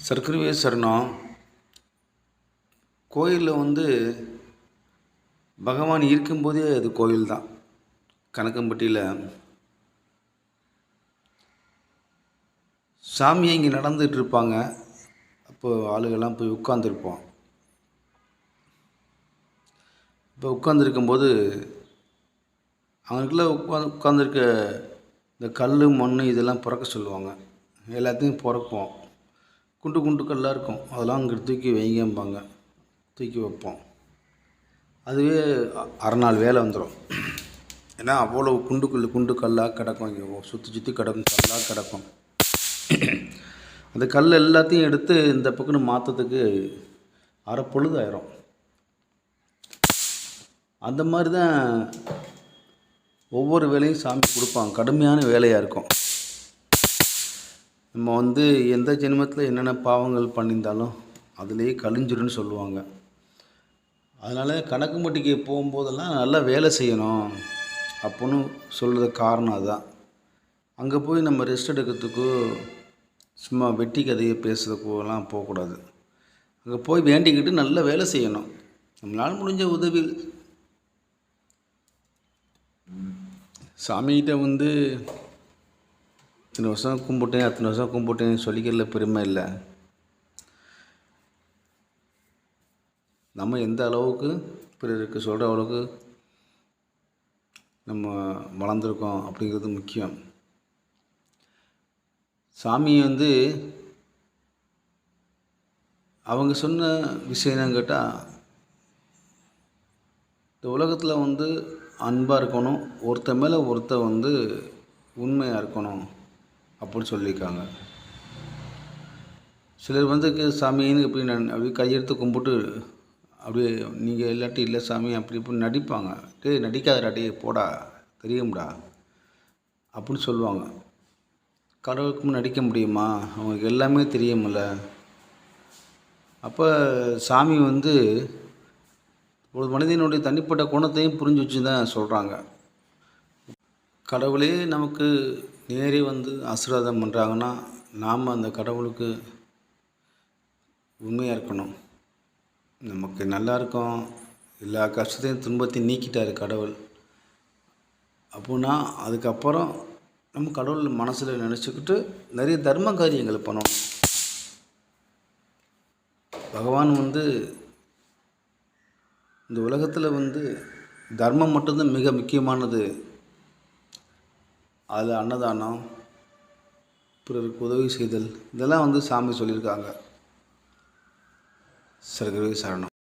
சர்க்கரைவே சரணம். கோயிலில் பகவான் இருக்கும்போதே அது கோயில் தான். கணக்கம்பட்டியில் சாமியை இங்கே நடந்துகிட்டு இருப்பாங்க. அப்போது ஆளுகள்லாம் போய் உட்காந்துருப்போம். இப்போ உட்காந்துருக்கும்போது அவங்களுக்குள்ள உட்காந்துருக்க இந்த கல் மண் இதெல்லாம் புறக்க சொல்லுவாங்க. எல்லாத்தையும் புறப்போம். குண்டு குண்டு கல்லாக இருக்கும், அதெல்லாம் அங்கே தூக்கி வைங்கம்பாங்க. தூக்கி வைப்போம். அதுவே அரை நாள் வேலை வந்துடும். ஏன்னா அவ்வளோ குண்டு கல்லாக கிடக்கும். இங்கே சுற்றி சுற்றி கிடக்கும், கல்லாக கிடக்கும். அந்த கல் எல்லாத்தையும் எடுத்து இந்த பக்கம் மாற்றத்துக்கு அரை பொழுது ஆயிரும். அந்த மாதிரி தான் ஒவ்வொரு வேலையும் சாமி கொடுப்பாங்க. கடுமையான வேலையாக இருக்கும். நம்ம எந்த ஜென்மத்தில் என்னென்ன பாவங்கள் பண்ணியிருந்தாலும் அதுலேயே கழிஞ்சிருன்னு சொல்லுவாங்க. அதனால் கணக்கம்பட்டிக்கு போகும்போதெல்லாம் நல்லா வேலை செய்யணும் அப்படின்னு சொல்கிறதுக்கு காரணம் அதுதான். அங்கே போய் நம்ம ரெஸ்ட் எடுக்கிறதுக்கோ சும்மா வெட்டி கதையை பேசுறதுக்கோலாம் போகக்கூடாது. அங்கே போய் வேண்டிக்கிட்டு நல்லா வேலை செய்யணும். நம்மளால் முடிஞ்ச உதவி சாமிகிட்ட இத்தனை வருஷம் கும்பிட்டேன் அத்தனை வருஷம் கும்பிட்டேன்னு சொல்லிக்கிறதுல பெருமை இல்லை. நம்ம எந்த அளவுக்கு பிறருக்கு சொல்கிற அளவுக்கு நம்ம வளர்ந்துருக்கோம் அப்படிங்கிறது முக்கியம். சாமி அவங்க சொன்ன விஷயம் என்னன்னு கேட்டால், இந்த உலகத்தில் அன்பாக இருக்கணும், ஒருத்தர் மேலே ஒருத்தர் உண்மையாக இருக்கணும் அப்படின்னு சொல்லியிருக்காங்க. சிலர் சாமின்னு அப்படி கையெடுத்து கும்பிட்டு அப்படியே நீங்கள் இல்லாட்டி இல்லை சாமி அப்படி இப்படி நடிப்பாங்க. நடிக்காதடா, போடா தெரியும்டா அப்படின்னு சொல்லுவாங்க. கடவுளுக்கும் நடிக்க முடியுமா? அவங்களுக்கு எல்லாமே தெரியுமில்ல. அப்போ சாமி ஒரு மனிதனுடைய தனிப்பட்ட குணத்தையும் புரிஞ்சு வச்சு தான் சொல்கிறாங்க. கடவுளே நமக்கு நேரே ஆசீர்வாதம் பண்ணுறாங்கன்னா நாம் அந்த கடவுளுக்கு உண்மையாக இருக்கணும். நமக்கு நல்லா இருக்கும், எல்லா கஷ்டத்தையும் துன்பத்தையும் நீக்கிட்டார் கடவுள் அப்படின்னா அதுக்கப்புறம் நம்ம கடவுள் மனசில் நினச்சிக்கிட்டு நிறைய தர்ம காரியங்களை பண்ணணும். பகவான் இந்த உலகத்தில் தர்மம் மட்டும்தான் மிக முக்கியமானது. அது அன்னதானம், பிறருக்கு உதவி செய்தல், இதெல்லாம் சாமி சொல்லியிருக்காங்க. சர்க்கரை சரணம்.